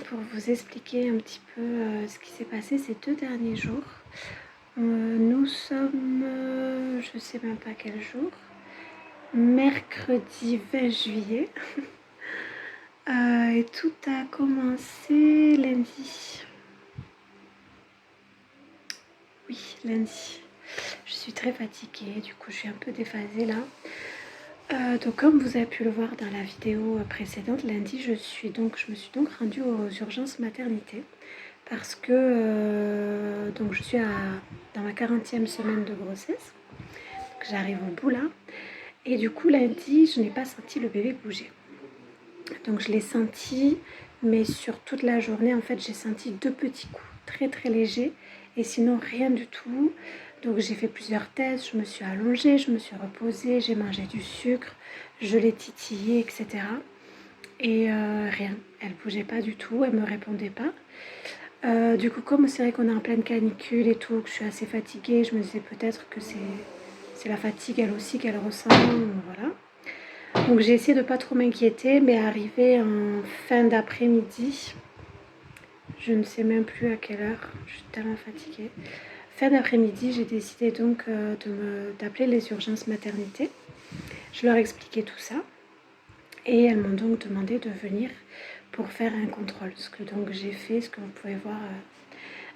pour vous expliquer un petit peu ce qui s'est passé ces 2 derniers jours. Nous sommes, je sais même pas quel jour, mercredi 20 juillet. Et tout a commencé lundi. Oui, lundi. Je suis très fatiguée, du coup je suis un peu déphasée là. Donc comme vous avez pu le voir dans la vidéo précédente, lundi je me suis donc rendue aux urgences maternité parce que donc je suis dans ma 40e semaine de grossesse, donc j'arrive au bout là, et du coup lundi je n'ai pas senti le bébé bouger. Donc je l'ai senti, mais sur toute la journée en fait j'ai senti 2 petits coups très très légers et sinon rien du tout. Donc j'ai fait plusieurs tests, je me suis allongée, je me suis reposée, j'ai mangé du sucre, je l'ai titillée, etc. Et rien, elle bougeait pas du tout, elle me répondait pas. Du coup, comme c'est vrai qu'on est en pleine canicule et tout, que je suis assez fatiguée, je me disais peut-être que c'est la fatigue elle aussi qu'elle ressent, voilà. Donc j'ai essayé de pas trop m'inquiéter, mais arrivé en fin d'après-midi, je ne sais même plus à quelle heure, je suis tellement fatiguée. Fin d'après-midi, j'ai décidé donc d'appeler les urgences maternité. Je leur ai expliqué tout ça et elles m'ont donc demandé de venir pour faire un contrôle. Ce que donc j'ai fait, ce que vous pouvez voir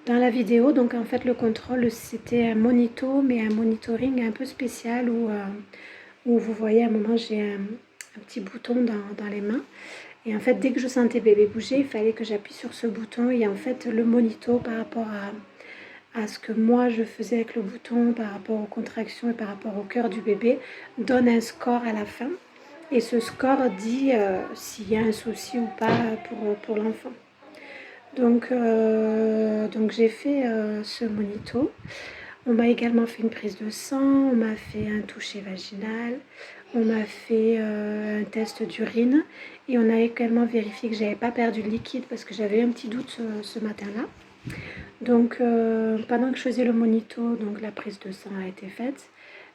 dans la vidéo. Donc en fait le contrôle c'était un monito, mais un monitoring un peu spécial où vous voyez à un moment j'ai un petit bouton dans les mains. Et en fait dès que je sentais bébé bouger, il fallait que j'appuie sur ce bouton et en fait le monito par rapport à ce que moi je faisais avec le bouton, par rapport aux contractions et par rapport au cœur du bébé, donne un score à la fin. Et ce score dit s'il y a un souci ou pas pour l'enfant. Donc j'ai fait ce monito. On m'a également fait une prise de sang, on m'a fait un toucher vaginal, on m'a fait un test d'urine et on a également vérifié que j'avais pas perdu de liquide parce que j'avais un petit doute ce matin-là. Donc pendant que je faisais le monito, donc la prise de sang a été faite,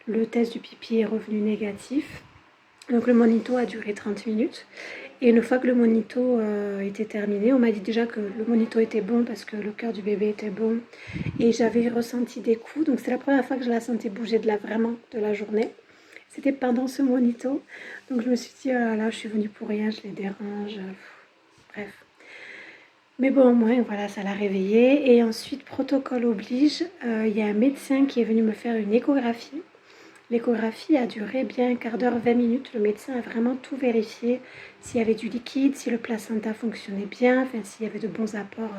le test du pipi est revenu négatif. Donc le monito a duré 30 minutes et une fois que le monito était terminé, on m'a dit déjà que le monito était bon parce que le cœur du bébé était bon et j'avais ressenti des coups. Donc c'est la première fois que je la sentais bouger vraiment de la journée. C'était pendant ce monito. Donc je me suis dit, oh là là, je suis venue pour rien, je les dérange. Bref. Mais bon, au moins, voilà, ça l'a réveillée. Et ensuite, protocole oblige, il y a un médecin qui est venu me faire une échographie. L'échographie a duré bien un quart d'heure, 20 minutes. Le médecin a vraiment tout vérifié, s'il y avait du liquide, si le placenta fonctionnait bien, enfin s'il y avait de bons apports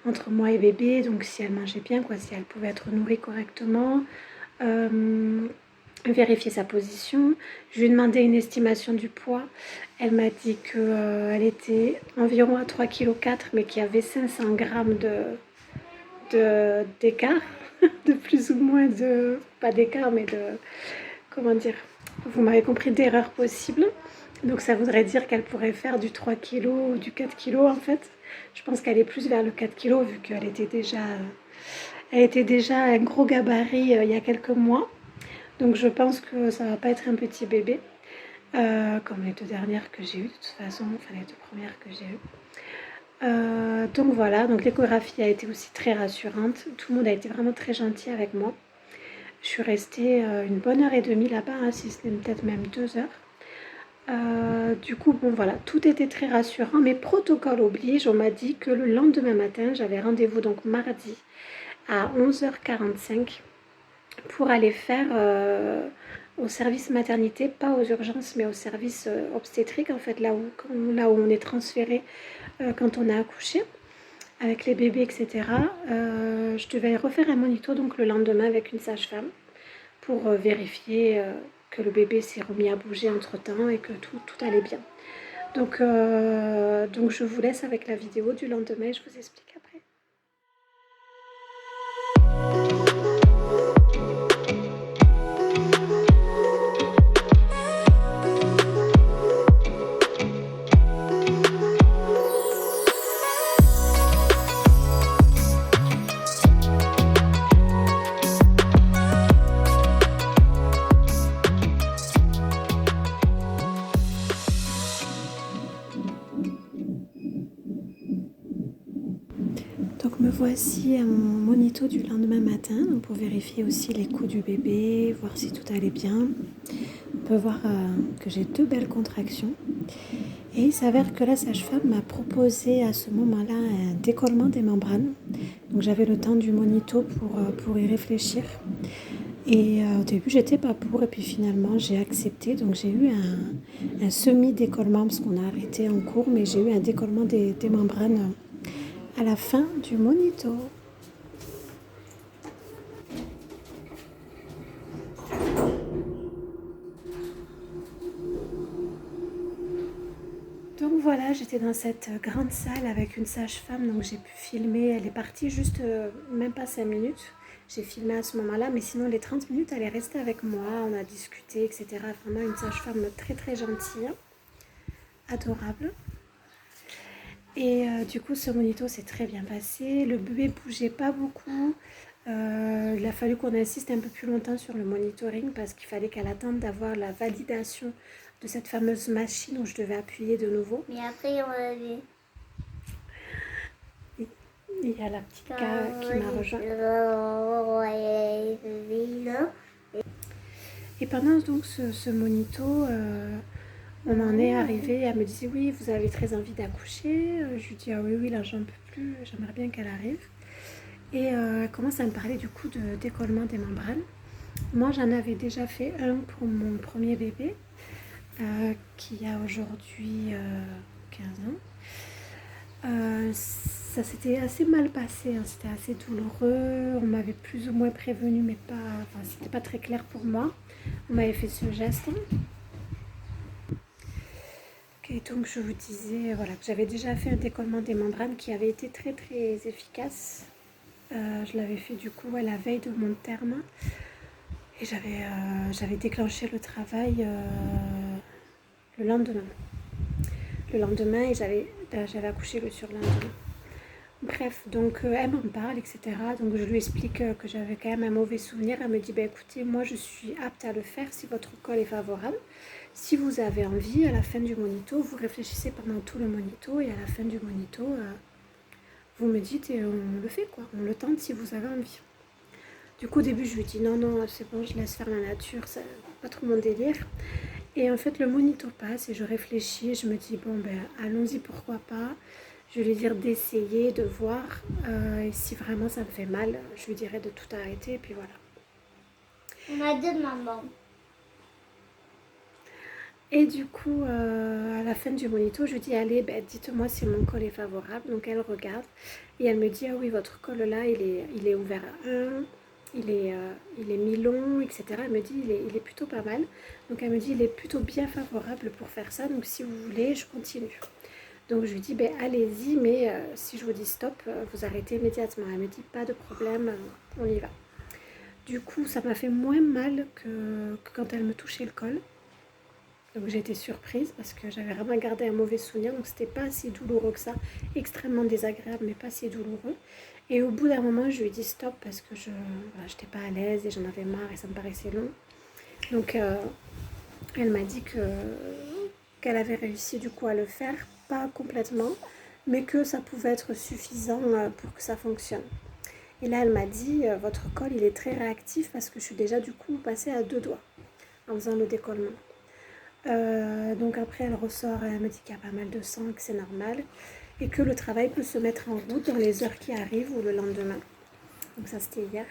entre moi et bébé, donc si elle mangeait bien, quoi, si elle pouvait être nourrie correctement. Vérifier sa position. Je lui ai demandé une estimation du poids. Elle m'a dit qu'elle était environ à 3,4 kg, mais qu'il y avait 500 grammes d'écart, de plus ou moins de, pas d'écart, mais de, comment dire, vous m'avez compris, d'erreur possible. Donc ça voudrait dire qu'elle pourrait faire du 3 kg ou du 4 kg en fait. Je pense qu'elle est plus vers le 4 kg vu qu'elle était déjà un gros gabarit il y a quelques mois. Donc je pense que ça va pas être un petit bébé, comme les 2 dernières que j'ai eues de toute façon, enfin les 2 premières que j'ai eues. Donc voilà, donc l'échographie a été aussi très rassurante. Tout le monde a été vraiment très gentil avec moi. Je suis restée une bonne heure et demie là-bas, hein, si ce n'est peut-être même 2 heures. Du coup, bon voilà, tout était très rassurant, mais protocole oblige, on m'a dit que le lendemain matin, j'avais rendez-vous donc mardi à 11h45 pour aller faire au service maternité, pas aux urgences, mais au service obstétrique, en fait, là où on est transféré quand on a accouché, avec les bébés, etc. Je devais refaire un monito donc le lendemain avec une sage-femme pour vérifier que le bébé s'est remis à bouger entre-temps et que tout allait bien. Donc je vous laisse avec la vidéo du lendemain et je vous explique après. Me voici à mon monito du lendemain matin, donc pour vérifier aussi l'écho du bébé, voir si tout allait bien. On peut voir que j'ai 2 belles contractions. Et il s'avère que la sage-femme m'a proposé à ce moment-là un décollement des membranes. Donc j'avais le temps du monito pour y réfléchir. Et au début j'étais pas pour, et puis finalement j'ai accepté. Donc j'ai eu un semi-décollement parce qu'on a arrêté en cours, mais j'ai eu un décollement des membranes à la fin du monito. Donc voilà, j'étais dans cette grande salle avec une sage-femme, donc j'ai pu filmer. Elle est partie juste même pas 5 minutes. J'ai filmé à ce moment-là, mais sinon les 30 minutes, elle est restée avec moi, on a discuté, etc. Vraiment une sage-femme très très gentille, adorable. Et du coup, ce monito s'est très bien passé. Le bébé bougeait pas beaucoup. Il a fallu qu'on insiste un peu plus longtemps sur le monitoring parce qu'il fallait qu'elle attende d'avoir la validation de cette fameuse machine où je devais appuyer de nouveau. Mais après, on avait... Il y a la petite K qui m'a rejoint. Et pendant donc ce monito, on en est arrivé. Elle me disait oui, vous avez très envie d'accoucher. Je lui dis ah oui, là j'en peux plus, j'aimerais bien qu'elle arrive. Et elle commence à me parler du coup de décollement des membranes. Moi j'en avais déjà fait un pour mon premier bébé qui a aujourd'hui 15 ans. Ça s'était assez mal passé, hein. C'était assez douloureux. On m'avait plus ou moins prévenu, mais pas, enfin, c'était pas très clair pour moi. On m'avait fait ce geste. Et donc je vous disais voilà, que j'avais déjà fait un décollement des membranes qui avait été très très efficace. Je l'avais fait du coup à la veille de mon terme. Et j'avais déclenché le travail le lendemain. Et j'avais accouché le surlendemain. Bref, donc elle m'en parle, etc. Donc je lui explique que j'avais quand même un mauvais souvenir. Elle me dit, bah, écoutez, moi je suis apte à le faire si votre col est favorable. Si vous avez envie, à la fin du monito, vous réfléchissez pendant tout le monito et à la fin du monito, vous me dites et on le fait quoi. On le tente si vous avez envie. Du coup au début je lui dis non, c'est bon, je laisse faire la nature, c'est pas trop mon délire. Et en fait le monito passe et je réfléchis et je me dis bon ben allons-y, pourquoi pas. Je vais lui dire d'essayer, de voir. Et si vraiment ça me fait mal, je lui dirai de tout arrêter et puis voilà. On a 2 mamans. Et du coup, à la fin du monito, je lui dis allez, dites-moi si mon col est favorable. Donc elle regarde et elle me dit ah oui, votre col là, il est ouvert à 1, il est mi-long, etc. Elle me dit il est plutôt pas mal. Donc elle me dit il est plutôt bien favorable pour faire ça. Donc si vous voulez, je continue. Donc je lui dis allez-y, mais si je vous dis stop, vous arrêtez immédiatement. Elle me dit pas de problème, on y va. Du coup, ça m'a fait moins mal que quand elle me touchait le col. Donc j'ai été surprise parce que j'avais vraiment gardé un mauvais souvenir. Donc c'était pas si douloureux que ça. Extrêmement désagréable, mais pas si douloureux. Et au bout d'un moment, je lui ai dit stop parce que je n'étais pas à l'aise et j'en avais marre et ça me paraissait long. Donc elle m'a dit qu'elle avait réussi du coup à le faire. Pas complètement, mais que ça pouvait être suffisant pour que ça fonctionne. Et là, elle m'a dit, votre col, il est très réactif parce que je suis déjà du coup passée à 2 doigts en faisant le décollement. Donc après, elle ressort, elle me dit qu'il y a pas mal de sang et que c'est normal et que le travail peut se mettre en route dans les heures qui arrivent ou le lendemain. Donc ça, c'était hier.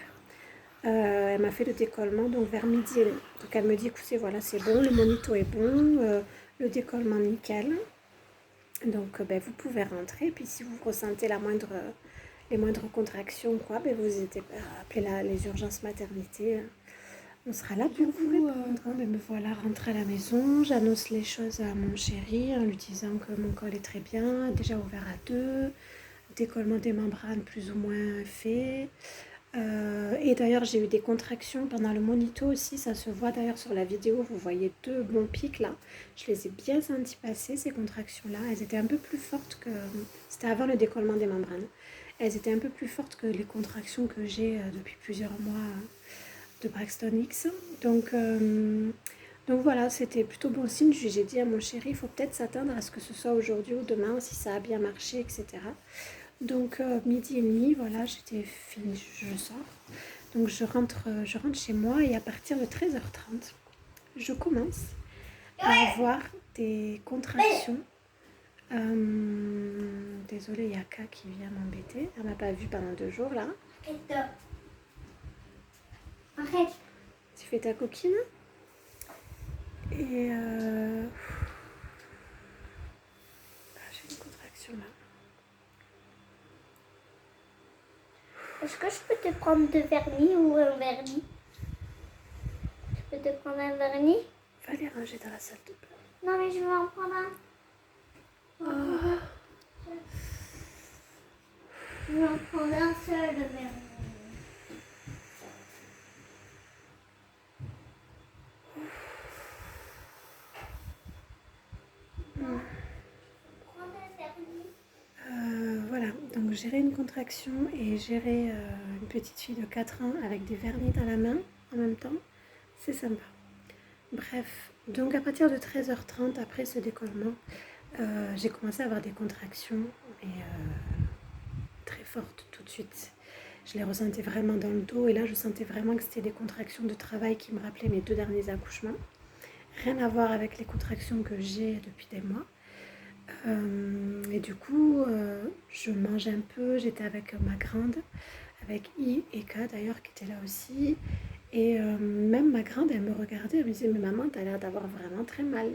Elle m'a fait le décollement donc vers midi et demi. Donc elle me dit, écoutez, voilà, c'est bon, le monito est bon, le décollement nickel. Donc vous pouvez rentrer. Puis si vous ressentez les moindres contractions, quoi, vous n'hésitez pas à appeler les urgences maternité. On sera là pour vous répondre. Me voilà rentrée à la maison. J'annonce les choses à mon chéri en lui disant que mon col est très bien, déjà ouvert à 2, décollement des membranes plus ou moins fait. Et d'ailleurs j'ai eu des contractions pendant le monito aussi, ça se voit d'ailleurs sur la vidéo, vous voyez 2 bons pics là. Je les ai bien sentis passer ces contractions là, elles étaient un peu plus fortes que... C'était avant le décollement des membranes. Elles étaient un peu plus fortes que les contractions que j'ai depuis plusieurs mois de Braxton Hicks. Donc voilà, c'était plutôt bon signe. J'ai dit à mon chéri, il faut peut-être s'attendre à ce que ce soit aujourd'hui ou demain, si ça a bien marché, etc. Donc midi et demi, voilà, j'étais finie, je sors. Donc je rentre chez moi et à partir de 13h30, je commence à avoir des contractions. Désolée, il y a K qui vient m'embêter. Elle m'a pas vue pendant 2 jours là. Arrête. Tu fais ta coquine. Et j'ai une contraction là. Est-ce que je peux te prendre de vernis ou un vernis? Je peux te prendre un vernis? Va les ranger dans la salle de bain. Non, mais je vais en prendre un. Je vais en prendre un seul de vernis. Prendre un vernis. Voilà, donc gérer une contraction et gérer une petite fille de 4 ans avec des vernis dans la main en même temps, c'est sympa. Bref, donc à partir de 13h30, après ce décollement, j'ai commencé à avoir des contractions très fortes tout de suite. Je les ressentais vraiment dans le dos et là je sentais vraiment que c'était des contractions de travail qui me rappelaient mes 2 derniers accouchements. Rien à voir avec les contractions que j'ai depuis des mois. Et du coup, je mangeais un peu, j'étais avec ma grande, avec I et K d'ailleurs qui étaient là aussi. Et même ma grande, elle me regardait, elle me disait « Mais maman, t'as l'air d'avoir vraiment très mal. »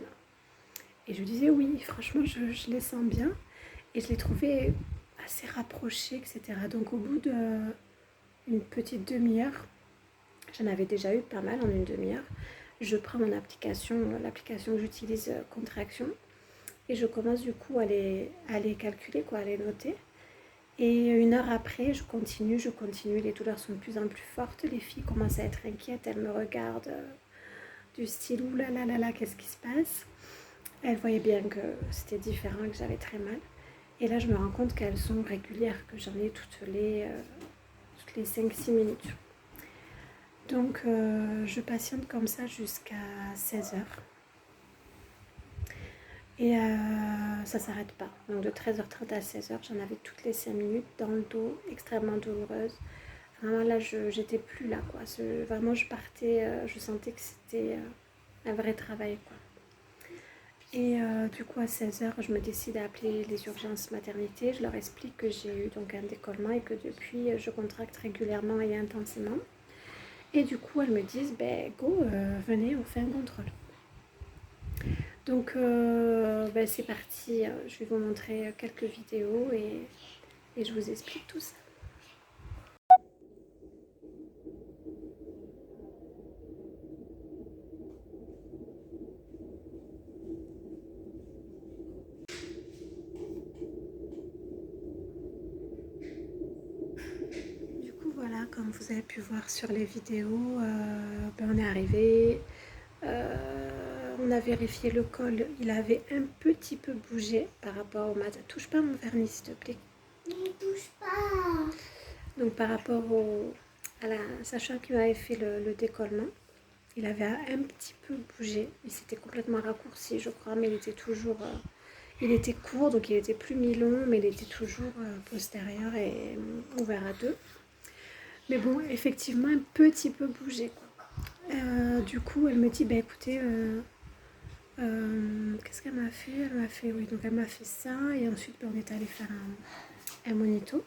Et je disais « Oui, franchement, je les sens bien. » Et je les trouvais assez rapprochés, etc. Donc au bout d'une petite demi-heure, j'en avais déjà eu pas mal en une demi-heure, je prends mon application, l'application que j'utilise Contraction, et je commence du coup à les calculer, quoi, à les noter. Et 1 heure après, je continue, les douleurs sont de plus en plus fortes, les filles commencent à être inquiètes, elles me regardent du style « Ouh là là là là, qu'est-ce qui se passe ?» Elles voyaient bien que c'était différent, que j'avais très mal. Et là, je me rends compte qu'elles sont régulières, que j'en ai toutes les 5-6 minutes. Donc, je patiente comme ça jusqu'à 16h. Et ça ne s'arrête pas. Donc de 13h30 à 16h, j'en avais toutes les 5 minutes dans le dos, extrêmement douloureuse. Vraiment là, j'étais plus là, quoi. Vraiment, je partais, je sentais que c'était un vrai travail, quoi. Et du coup, à 16h, je me décide à appeler les urgences maternité. Je leur explique que j'ai eu donc un décollement et que depuis, je contracte régulièrement et intensément. Et du coup, elles me disent, ben go, venez, on fait un contrôle. Donc, c'est parti. Je vais vous montrer quelques vidéos et je vous explique tout ça. Du coup, voilà, comme vous avez pu voir sur les vidéos, on est arrivé. On a vérifié le col, il avait un petit peu bougé par rapport au matin. Touche pas mon vernis, s'il te plaît. Ne touche pas. Donc par rapport à la sage-femme qui m'avait fait le décollement, il avait un petit peu bougé. Il s'était complètement raccourci, je crois, mais il était toujours... il était court, donc il était plus mi-long, mais il était toujours postérieur et ouvert à 2. Mais bon, effectivement, un petit peu bougé, quoi. Du coup, elle me dit, écoutez, qu'est-ce qu'elle m'a fait? Elle m'a fait, oui, donc elle m'a fait ça, et ensuite on est allé faire un monito.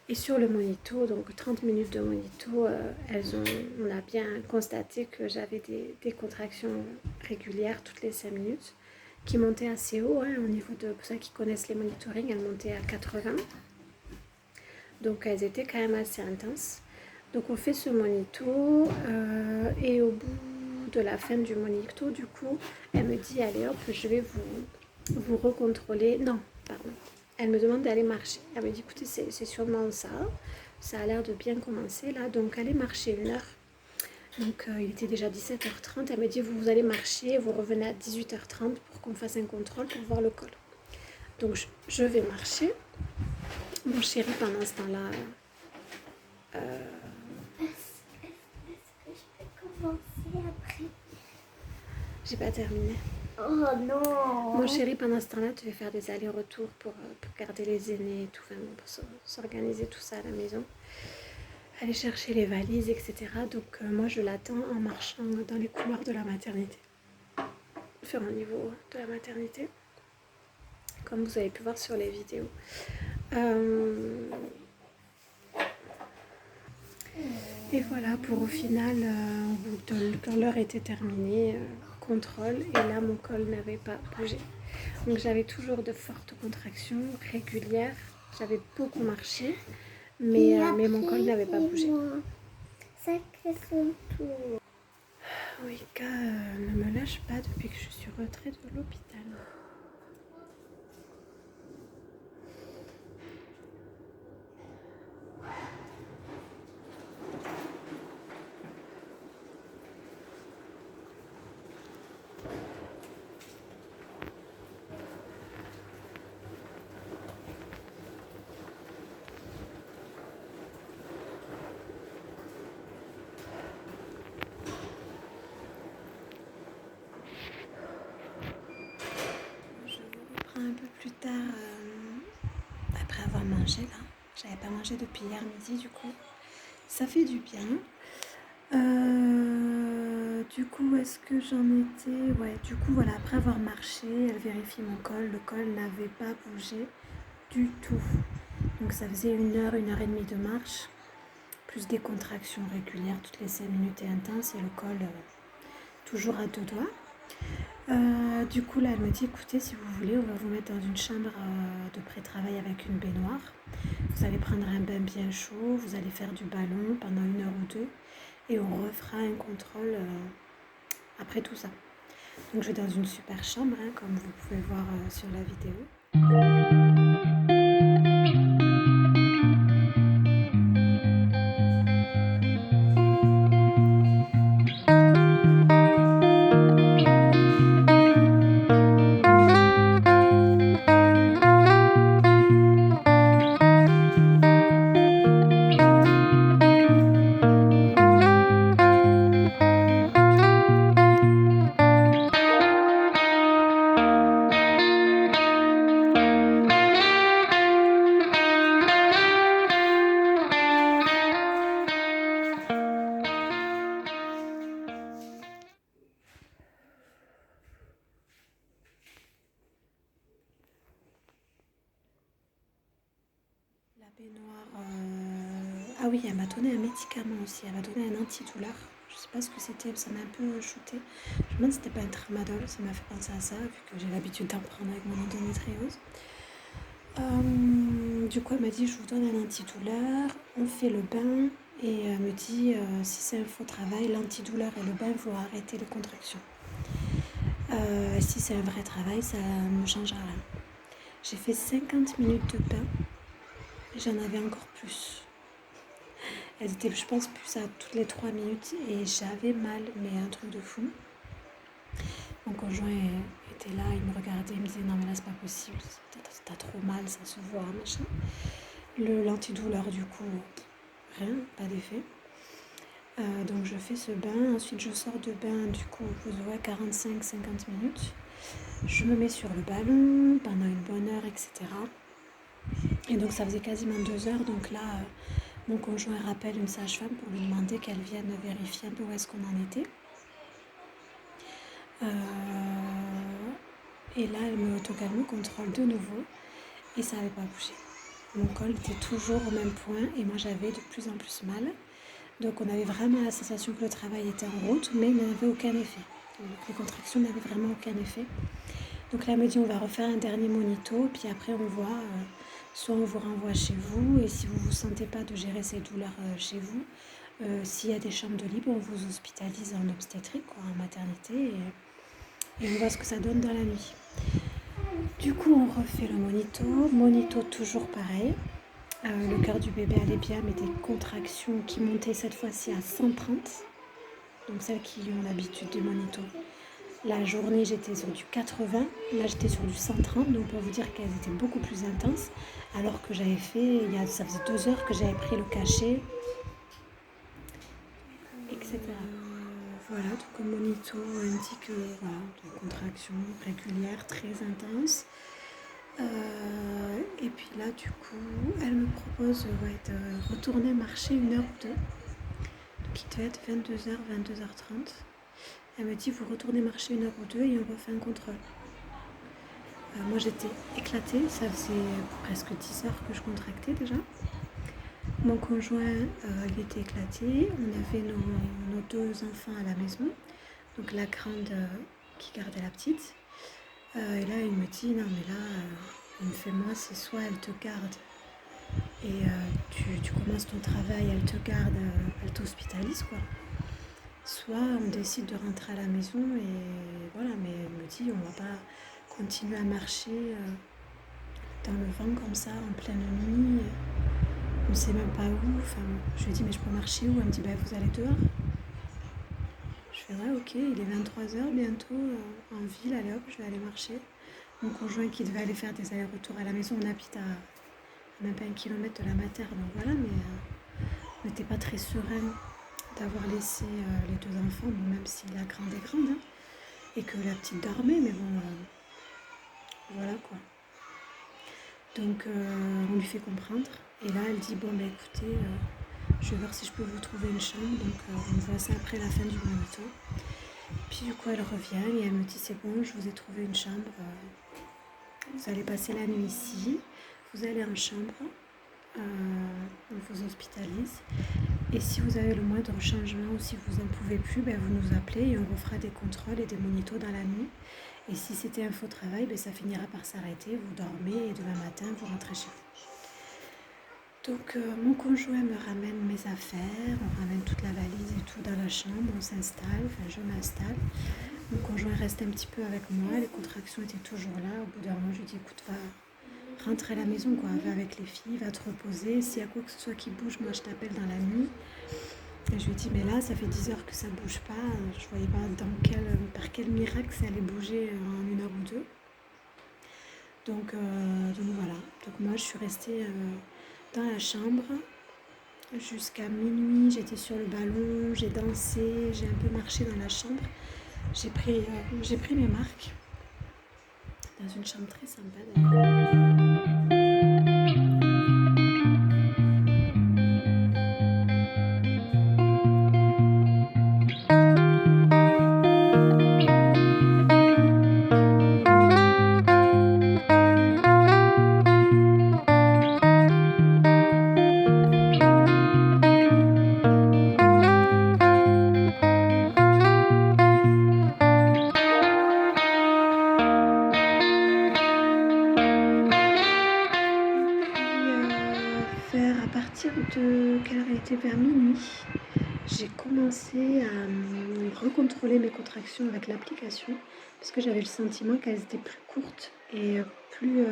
Et sur le monito, donc 30 minutes de monito, on a bien constaté que j'avais des contractions régulières toutes les 5 minutes, qui montaient assez haut, hein, au niveau de, pour ceux qui connaissent les monitorings, elles montaient à 80. Donc elles étaient quand même assez intenses. Donc on fait ce monito et au bout de la fin du monito, du coup, elle me dit allez hop, je vais vous recontrôler. Non, pardon. Elle me demande d'aller marcher. Elle me dit écoutez, c'est sûrement ça. Ça a l'air de bien commencer là. Donc allez marcher 1 heure. Donc il était déjà 17h30. Elle me dit vous allez marcher, vous revenez à 18h30 pour qu'on fasse un contrôle pour voir le col. Donc je vais marcher. Mon chéri pendant ce temps-là... Est-ce que je peux commencer après? J'ai pas terminé. Oh non. Mon chéri, pendant ce temps-là, tu vas faire des allers-retours pour garder les aînés et tout, enfin, pour s'organiser tout ça à la maison. Aller chercher les valises, etc. Donc moi, je l'attends en marchant dans les couloirs de la maternité. Faire un niveau de la maternité, comme vous avez pu voir sur les vidéos. Et voilà, pour au final, quand l'heure était terminée, contrôle, et là mon col n'avait pas bougé. Donc j'avais toujours de fortes contractions régulières, j'avais beaucoup marché, mais mon col n'avait pas bougé. Ça fait son tour. Wika ne me lâche pas depuis que je suis rentrée de l'hôpital. Un peu plus tard, après avoir mangé là, j'avais pas mangé depuis hier midi, du coup ça fait du bien. Du coup, où est-ce que j'en étais? Ouais, du coup voilà, après avoir marché, elle vérifie mon col, le col n'avait pas bougé du tout. Donc ça faisait 1 heure, 1 heure et demie de marche, plus des contractions régulières toutes les 5 minutes et intenses, et le col toujours à 2 doigts. Du coup là elle me dit, écoutez, si vous voulez, on va vous mettre dans une chambre de pré-travail avec une baignoire. Vous allez prendre un bain bien chaud, vous allez faire du ballon pendant 1 heure ou 2 et on refera un contrôle après tout ça. Donc je vais dans une super chambre, hein, comme vous pouvez voir sur la vidéo. La baignoire... Ah oui, elle m'a donné un médicament aussi, elle m'a donné un antidouleur. Je sais pas ce que c'était, ça m'a un peu shooté. Je me demande si c'était pas un tramadol, ça m'a fait penser à ça, vu que j'ai l'habitude d'en prendre avec mon endométriose. Du coup, elle m'a dit, je vous donne un antidouleur, on fait le bain, et elle me dit, si c'est un faux travail, l'antidouleur et le bain vont arrêter les contractions. Si c'est un vrai travail, ça ne changera rien. J'ai fait 50 minutes de bain, et j'en avais encore plus. Elles étaient, je pense, plus à toutes les 3 minutes, et j'avais mal, mais un truc de fou. Mon conjoint était là, il me regardait, il me disait, non mais là c'est pas possible, t'as trop mal, ça se voit, machin. L'antidouleur, du coup, rien, pas d'effet. Donc je fais ce bain, ensuite je sors de bain, du coup, vous aurez 45-50 minutes. Je me mets sur le ballon pendant une bonne heure, etc. Et donc ça faisait quasiment 2 heures, donc là, mon conjoint rappelle une sage-femme pour lui demander qu'elle vienne vérifier un peu où est-ce qu'on en était. Et là, elle me totalement contrôle de nouveau et ça n'avait pas bougé. Mon col était toujours au même point et moi j'avais de plus en plus mal. Donc on avait vraiment la sensation que le travail était en route, mais il n'avait aucun effet. Donc les contractions n'avaient vraiment aucun effet. Donc là, elle me dit, on va refaire un dernier monito, puis après on voit, soit on vous renvoie chez vous, et si vous ne vous sentez pas de gérer ces douleurs chez vous, s'il y a des chambres de libre, on vous hospitalise en obstétrique, quoi, en maternité, et on voit ce que ça donne dans la nuit. Du coup, on refait le monito toujours pareil. Le cœur du bébé allait bien, mais des contractions qui montaient cette fois-ci à 130, donc celles qui ont l'habitude du monito. La journée, j'étais sur du 80, là j'étais sur du 130, donc pour vous dire qu'elles étaient beaucoup plus intenses, alors que j'avais fait, ça faisait 2 heures que j'avais pris le cachet, etc. Voilà, donc un monito indique voilà, des contractions régulières, très intenses. Et puis là, du coup, elle me propose de retourner marcher 1 heure ou deux, qui devait être 22h, 22h30. Elle me dit, vous retournez marcher 1 heure ou deux et on refait un contrôle. Moi, j'étais éclatée, ça faisait presque 10 heures que je contractais déjà. Mon conjoint, il était éclaté. On avait nos 2 enfants à la maison, donc la grande qui gardait la petite. Et là, il me dit, non mais là, il me fait, moi, c'est soit elle te garde et tu commences ton travail, elle te garde, elle t'hospitalise, quoi. Soit on décide de rentrer à la maison et voilà, mais elle me dit, on va pas continuer à marcher dans le vent comme ça, en pleine nuit. On ne sait même pas où. Enfin, je lui dis, mais je peux marcher où? Elle me dit, bah, vous allez dehors. Je fais, ouais, ok, il est 23h bientôt en ville, allez hop, je vais aller marcher. Mon conjoint qui devait aller faire des allers-retours à la maison, on habite à même pas 1 kilomètre de la mater, donc voilà, mais on n'était pas très serein d'avoir laissé les 2 enfants, bon, même si la grande est grande, hein, et que la petite dormait, mais bon, voilà quoi. Donc on lui fait comprendre, et là elle dit, bon, bah écoutez, je vais voir si je peux vous trouver une chambre, donc on voit ça après la fin du monito. Puis du coup elle revient et elle me dit, c'est bon, je vous ai trouvé une chambre, vous allez passer la nuit ici, vous allez en chambre, on vous hospitalise. Et si vous avez le moindre changement ou si vous n'en pouvez plus, ben vous nous appelez et on refera des contrôles et des monitos dans la nuit. Et si c'était un faux travail, ben ça finira par s'arrêter, vous dormez et demain matin, vous rentrez chez vous. Donc mon conjoint me ramène mes affaires, on ramène toute la valise et tout dans la chambre, on s'installe, enfin je m'installe. Mon conjoint reste un petit peu avec moi, les contractions étaient toujours là. Au bout d'un moment, je lui dis, écoute, va rentrer à la maison, quoi, va avec les filles, va te reposer. S'il y a quoi que ce soit qui bouge, moi je t'appelle dans la nuit. Et je lui dis, mais là, ça fait 10 heures que ça bouge pas. Je voyais pas par quel miracle ça allait bouger en 1 heure ou deux. Donc voilà. Donc moi, je suis restée dans la chambre jusqu'à minuit. J'étais sur le ballon, j'ai dansé, j'ai un peu marché dans la chambre. J'ai pris mes marques dans une chambre très sympa d'ailleurs. À partir de quelle heure il était, vers minuit, j'ai commencé à recontrôler mes contractions avec l'application parce que j'avais le sentiment qu'elles étaient plus courtes et plus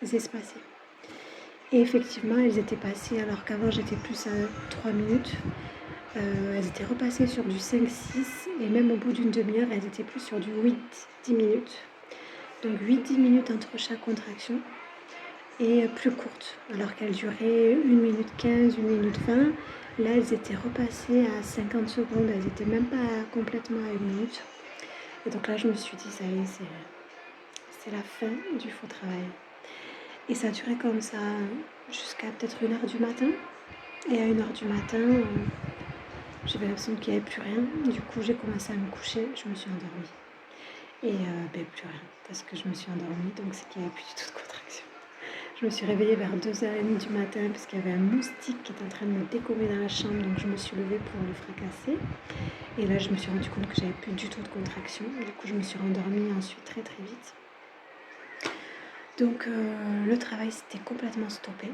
espacées. Et effectivement, elles étaient passées alors qu'avant j'étais plus à 3 minutes. Elles étaient repassées sur du 5-6 et même au bout d'une demi-heure, elles étaient plus sur du 8-10 minutes. Donc 8-10 minutes entre chaque contraction. Et plus courtes, alors qu'elles duraient 1 minute 15, 1 minute 20. Là, elles étaient repassées à 50 secondes, elles n'étaient même pas complètement à 1 minute. Et donc là, je me suis dit, ça y est, c'est la fin du faux travail. Et ça a duré comme ça jusqu'à peut-être 1 heure du matin. Et à 1 heure du matin, j'avais l'impression qu'il n'y avait plus rien. Du coup, j'ai commencé à me coucher, je me suis endormie. Et plus rien, parce que je me suis endormie, donc c'est qu'il n'y avait plus du tout de contraction. Je me suis réveillée vers 2h30 du matin parce qu'il y avait un moustique qui était en train de me décorer dans la chambre, donc je me suis levée pour le fracasser. Et là, je me suis rendu compte que j'avais plus du tout de contraction. Du coup, je me suis rendormie ensuite très très vite. Donc le travail s'était complètement stoppé.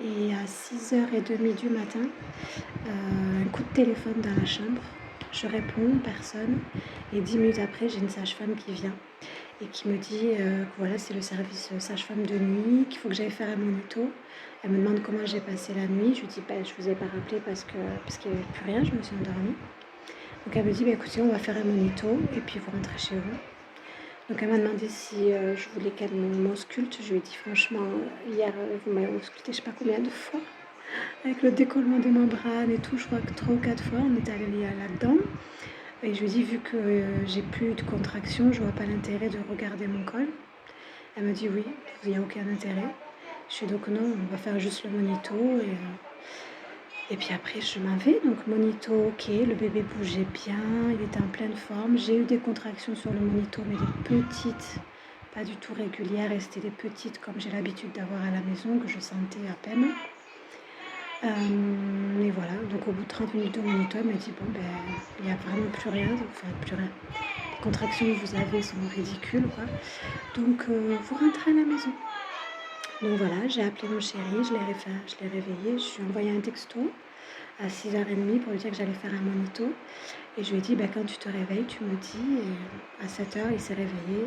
Et à 6h30 du matin, un coup de téléphone dans la chambre. Je réponds, personne. Et 10 minutes après, j'ai une sage-femme qui vient et qui me dit que voilà, c'est le service sage-femme de nuit, qu'il faut que j'aille faire un monito. Elle me demande comment j'ai passé la nuit. Je lui dis, je vous ai pas rappelé parce qu'il n'y avait plus rien, je me suis endormie. Donc elle me dit, écoutez, on va faire un monito et puis vous rentrez chez vous. Donc elle m'a demandé si je voulais qu'elle m'ausculte. Je lui ai dit, franchement, hier, vous m'avez ausculté je ne sais pas combien de fois. avec le décollement des membranes et tout, je crois que 3 ou 4 fois on est allé là-dedans. Et je lui ai dit, vu que j'ai plus de contractions, je vois pas l'intérêt de regarder mon col. Elle m'a dit oui, il n'y a aucun intérêt. Je suis donc non, on va faire juste le monito et puis après je m'en vais. Donc monito, ok, le bébé bougeait bien, il était en pleine forme. J'ai eu des contractions sur le monito, mais des petites, pas du tout régulières, et c'était des petites comme j'ai l'habitude d'avoir à la maison, que je sentais à peine. Mais voilà, donc au bout de 30 minutes de monito, elle m'a dit bon ben il n'y a vraiment plus rien, enfin plus rien. Les contractions que vous avez sont ridicules quoi. Donc vous rentrez à la maison. Donc voilà, j'ai appelé mon chéri, je l'ai réveillé, je lui ai envoyé un texto à 6h30 pour lui dire que j'allais faire un monito. Et je lui ai dit, bah, quand tu te réveilles, tu me dis. Et à 7h, il s'est réveillé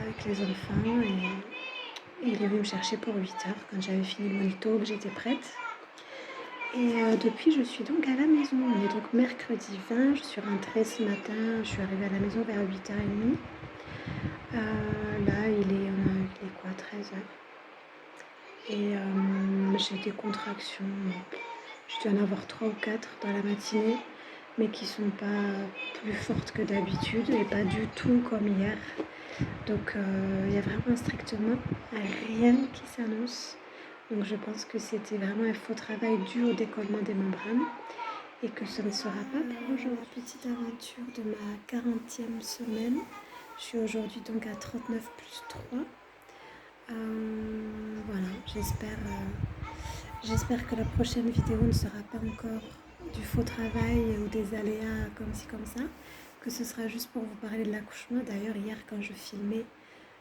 avec les enfants et il est venu me chercher pour 8h quand j'avais fini le monito, que j'étais prête. Et depuis, je suis donc à la maison. On est donc mercredi 20, je suis rentrée ce matin, je suis arrivée à la maison vers 8h30. Là, il est quoi, 13h. Et j'ai des contractions, je dois en avoir 3 ou 4 dans la matinée, mais qui sont pas plus fortes que d'habitude et pas du tout comme hier. Donc il n'y a vraiment strictement rien qui s'annonce. Donc je pense que c'était vraiment un faux travail dû au décollement des membranes et que ce ne sera pas pour aujourd'hui. La petite aventure de ma 40e semaine. Je suis aujourd'hui donc à 39 plus 3. Voilà, j'espère que la prochaine vidéo ne sera pas encore du faux travail ou des aléas comme ci comme ça, que ce sera juste pour vous parler de l'accouchement. D'ailleurs hier quand je filmais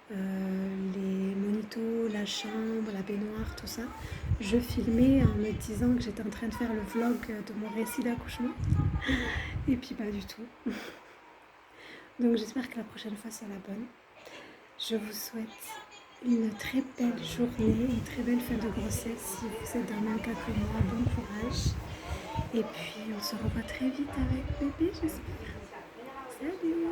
les monitos, la chambre, la baignoire, tout ça, je filmais en me disant que j'étais en train de faire le vlog de mon récit d'accouchement et puis pas du tout. Donc j'espère que la prochaine fois sera la bonne. Je vous souhaite une très belle journée, une très belle fin de grossesse. Si vous êtes dans le même cas que moi, bon courage. Et puis on se revoit très vite avec bébé, j'espère. Salut!